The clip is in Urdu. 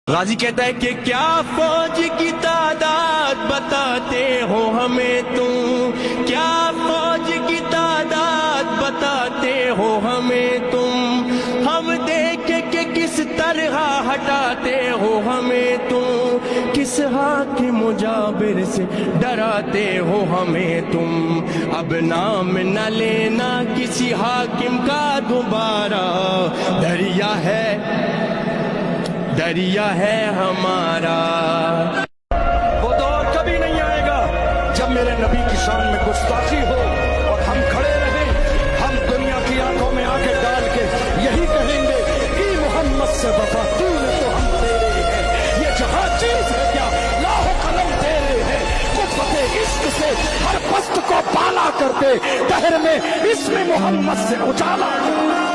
غازی کہتا ہے کہ کیا فوج کی تعداد بتاتے ہو ہمیں تم، کیا فوج کی تعداد بتاتے ہو ہمیں تم، ہم دیکھے کہ کس طرح ہٹاتے ہو ہمیں تم، کس حاکم جابر سے ڈراتے ہو ہمیں تم، اب نام نہ لینا کسی حاکم کا دوبارہ، دریا ہے ہمارا۔ وہ دور کبھی نہیں آئے گا جب میرے نبی کی شان میں گستاخی ہو اور ہم کھڑے رہیں، ہم دنیا کی آنکھوں میں آنکھیں ڈال کے یہی کہیں گے کہ محمد سے وفا تو نے تو ہم تیرے ہیں، یہ جہاں چیز ہے کیا لاہ قلم تیرے ہیں، قوت عشق سے ہر پست کو بالا کر دے، دہر میں اسم محمد سے اجالا کر دے۔